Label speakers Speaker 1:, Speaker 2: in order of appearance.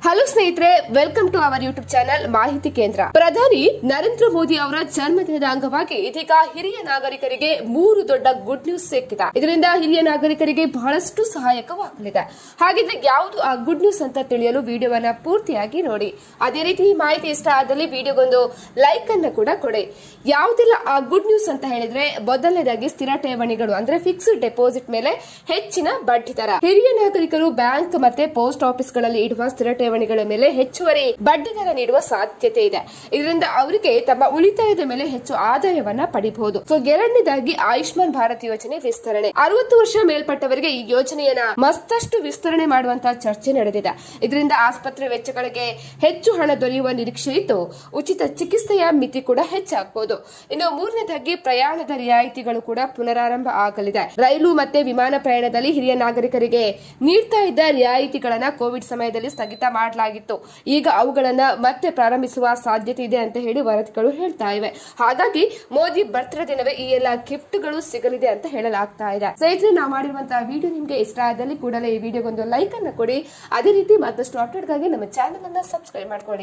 Speaker 1: Hello ಸ್ನೇಹಿತರೆ, welcome to our YouTube channel ಮಾಹಿತಿ ಕೇಂದ್ರ. ಪ್ರಧಾನಿ ನರೇಂದ್ರ ಮೋದಿ ಅವರ ಜನ್ಮದಿನದ ಅಂಗವಾಗಿ ಇದೀಗ ಹಿರಿಯ ನಾಗರಿಕರಿಗೆ 3 ದೊಡ್ಡ ಗುಡ್ ನ್ಯೂಸ್ ಸಿಕ್ಕಿದೆ. ಇದರಿಂದ ಹಿರಿಯ ನಾಗರಿಕರಿಗೆ ಬಹಳಷ್ಟು ಸಹಾಯಕವಾಗಲಿದೆ. ಹಾಗಿದ್ರೆ ಯಾವುದು ಆ ಗುಡ್ ನ್ಯೂಸ್ ಅಂತ ತಿಳಿಯಲು ವಿಡಿಯೋವನ್ನ ಪೂರ್ತಿಯಾಗಿ ನೋಡಿ. ಅದೇ ರೀತಿ ಈ ಮಾಹಿತಿ ಇಷ್ಟ ಆದಲ್ಲಿ ವಿಡಿಯೋಗೊಂದು ಲೈಕ್ ಅನ್ನು ಕೂಡ ಕೊಡಿ. ಯಾವುದೆಲ್ಲ ಆ ಗುಡ್ ನ್ಯೂಸ್ ಅಂತ ಹೇಳಿದ್ರೆ, ಮೊದಲನೇದಾಗಿ ಸ್ಥಿರ ಠೇವಣಿಗಳು ಅಂದ್ರೆ ಫಿಕ್ಸ್ಡ್ ಡೆಪಾಸಿಟ್ ಮೇಲೆ ಹೆಚ್ಚಿನ ಬಡ್ಡಿ ದರ. ಹಿರಿಯ ನಾಗರಿಕರು ಬ್ಯಾಂಕ್ ಮತ್ತೆ ಪೋಸ್ಟ್ ಆಫೀಸ್ಗಳಲ್ಲಿ ಇಡುವ ಸ್ಥಿರ ಠೇವಣಿಗಳ ಮೇಲೆ ಹೆಚ್ಚುವರಿ ಬಡ್ಡಿ ದರ ನೀಡುವ ಸಾಧ್ಯತೆ ಇದೆ. ಇದರಿಂದ ಅವರಿಗೆ ತಮ್ಮ ಉಳಿತಾಯದ ಮೇಲೆ ಹೆಚ್ಚು ಆದಾಯವನ್ನ ಪಡಿಬಹುದು. ಸೊ ಎರಡನೇದಾಗಿ ಆಯುಷ್ಮಾನ್ ಭಾರತ್ ಯೋಜನೆ ವಿಸ್ತರಣೆ. 60 ವರ್ಷ ಮೇಲ್ಪಟ್ಟವರಿಗೆ ಈ ಯೋಜನೆಯನ್ನ ಮತ್ತಷ್ಟು ವಿಸ್ತರಣೆ ಮಾಡುವಂತಹ ಚರ್ಚೆ ನಡೆದಿದೆ. ಇದರಿಂದ ಆಸ್ಪತ್ರೆ ವೆಚ್ಚಗಳಿಗೆ ಹೆಚ್ಚು ಹಣ ದೊರೆಯುವ ನಿರೀಕ್ಷೆ ಇದ್ದು, ಉಚಿತ ಚಿಕಿತ್ಸೆಯ ಮಿತಿ ಕೂಡ ಹೆಚ್ಚಾಗಬಹುದು. ಇನ್ನು ಮೂರನೇದಾಗಿ ಪ್ರಯಾಣದ ರಿಯಾಯಿತಿಗಳು ಕೂಡ ಪುನರಾರಂಭ ಆಗಲಿದೆ. ರೈಲು ಮತ್ತೆ ವಿಮಾನ ಪ್ರಯಾಣದಲ್ಲಿ ಹಿರಿಯ ನಾಗರಿಕರಿಗೆ ನೀಡ್ತಾ ಇದ್ದ ರಿಯಾಯಿತಿಗಳನ್ನ ಕೋವಿಡ್ ಸಮಯದಲ್ಲಿ ಸ್ಥಗಿತ ಮಾಡಲಾಗಿತ್ತು. ಈಗ ಅವುಗಳನ್ನ ಮತ್ತೆ ಪ್ರಾರಂಭಿಸುವ ಸಾಧ್ಯತೆ ಇದೆ ಅಂತ ಹೇಳಿ ವರದಿಗಳು ಹೇಳ್ತಾ ಇವೆ. ಹಾಗಾಗಿ ಮೋದಿ ಬರ್ತ್ಡೇ ದಿನವೇ ಈ ಎಲ್ಲ ಗಿಫ್ಟ್ಗಳು ಸಿಗಲಿದೆ ಅಂತ ಹೇಳಲಾಗ್ತಾ ಇದೆ. ಸ್ನೇಹಿತರೆ, ನಾವು ಮಾಡಿರುವಂತಹ ವಿಡಿಯೋ ನಿಮ್ಗೆ ಇಷ್ಟ ಆದಲ್ಲಿ ಕೂಡಲೇ ಈ ವಿಡಿಯೋಗೊಂದು ಲೈಕ್ ಅನ್ನು ಕೊಡಿ. ಅದೇ ರೀತಿ ಮತ್ತಷ್ಟು ಅಪ್ಡೇಟ್ಗಾಗಿ ನಮ್ಮ ಚಾನೆಲ್ ಅನ್ನ ಸಬ್ಸ್ಕ್ರೈಬ್ ಮಾಡ್ಕೊಳ್ಳಿ.